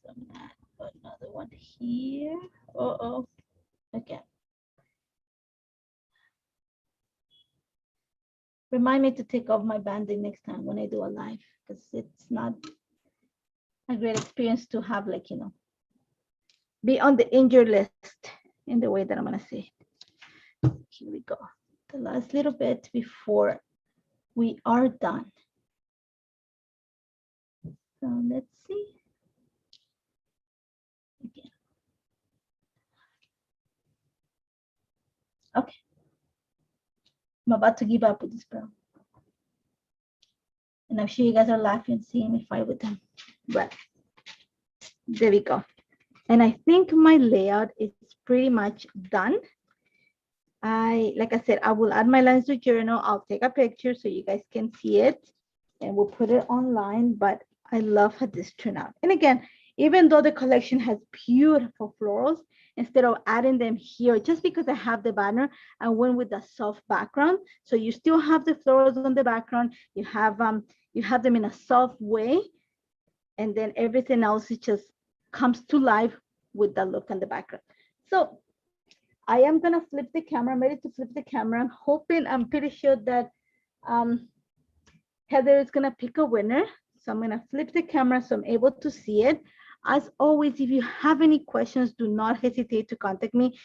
So I'm gonna add another one here. Uh-oh, again. Remind me to take off my banding next time when I do a live, because it's not a great experience to have, like, you know, be on the injured list in the way that I'm gonna say it. Here we go. The last little bit before we are done. So let's see. Again. Okay. I'm about to give up with this brown. And I'm sure you guys are laughing, seeing me fight with them. But there we go. And I think my layout is pretty much done. Like I said, I will add my lines to journal. I'll take a picture so you guys can see it, and we'll put it online. But I love how this turned out. And again, even though the collection has beautiful florals, instead of adding them here, just because I have the banner, I went with the soft background. So you still have the florals on the background. You have them in a soft way, and then everything else, it just comes to life with the look on the background. So I am gonna flip the camera. I'm ready to flip the camera. I'm pretty sure that Heather is gonna pick a winner. So I'm gonna flip the camera so I'm able to see it. As always, if you have any questions, do not hesitate to contact me.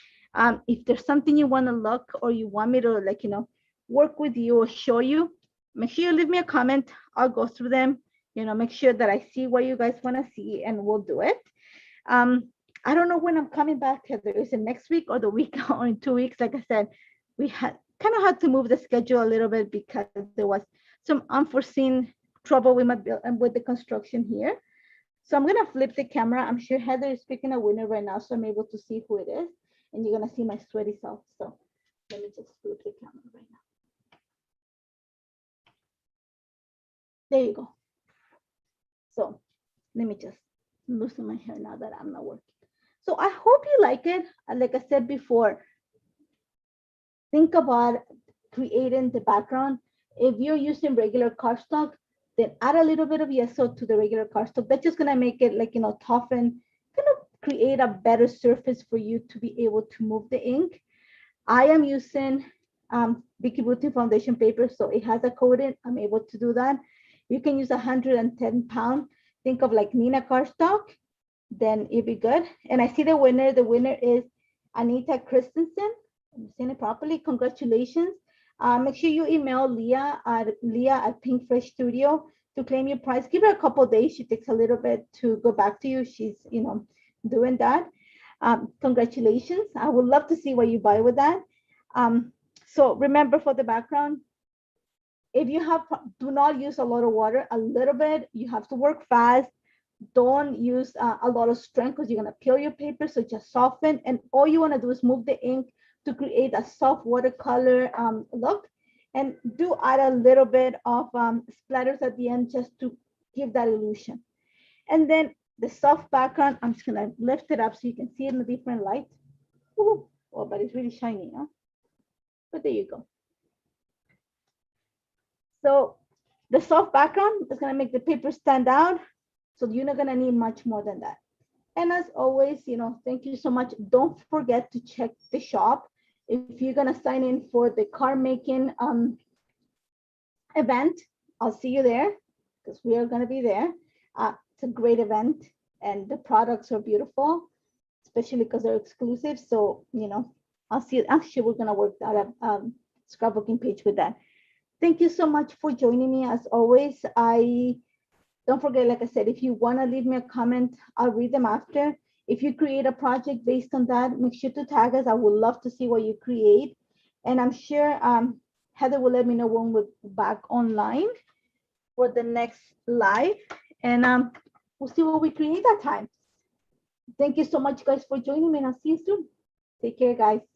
If there's something you wanna look or you want me to, like, you know, work with you or show you, make sure you leave me a comment. I'll go through them, you know, make sure that I see what you guys wanna see, and we'll do it. I don't know when I'm coming back, Heather. Is it next week or the week or in 2 weeks? Like I said, we had kind of had to move the schedule a little bit because there was some unforeseen trouble with the construction here. So I'm gonna flip the camera. I'm sure Heather is picking a winner right now, so I'm able to see who it is, and you're gonna see my sweaty self. So let me just flip the camera right now. There you go. So let me just loosen my hair now that I'm not working. So I hope you like it. Like I said before, think about creating the background. If you're using regular cardstock, then add a little bit of yeso to the regular cardstock. That's just gonna make it, like, you know, toughen, kind of create a better surface for you to be able to move the ink. I am using Vicky Beauty foundation paper, so it has a coating. I'm able to do that. You can use 110 pound. Think of like Nina cardstock, then it'd be good. And I see the winner. The winner is Anita Christensen. I'm saying it properly. Congratulations. Make sure you email Leah at Pink Fresh Studio to claim your prize. Give her a couple of days. She takes a little bit to go back to you. She's, you know, doing that. Congratulations. I would love to see what you buy with that. So remember, for the background, if you have, do not use a lot of water, a little bit. You have to work fast. Don't use a lot of strength because you're going to peel your paper. So just soften, and all you want to do is move the ink to create a soft watercolor look, and do add a little bit of splatters at the end just to give that illusion. And then the soft background, I'm just going to lift it up so you can see it in a different light. Ooh, oh, but it's really shiny, huh? But there you go. So the soft background is going to make the paper stand out. So you're not going to need much more than that. And as always, you know, thank you so much. Don't forget to check the shop. If you're going to sign in for the card making event, I'll see you there because we are going to be there. It's a great event and the products are beautiful. especially because they're exclusive. So, you know, I'll see, actually, we're gonna work out a scrapbooking page with that. Thank you so much for joining me as always. I don't forget, like I said, if you wanna leave me a comment, I'll read them after. If you create a project based on that, make sure to tag us. I would love to see what you create. And I'm sure Heather will let me know when we're back online for the next live. And we'll see what we create that time. Thank you so much, guys, for joining me, and I'll see you soon. Take care, guys.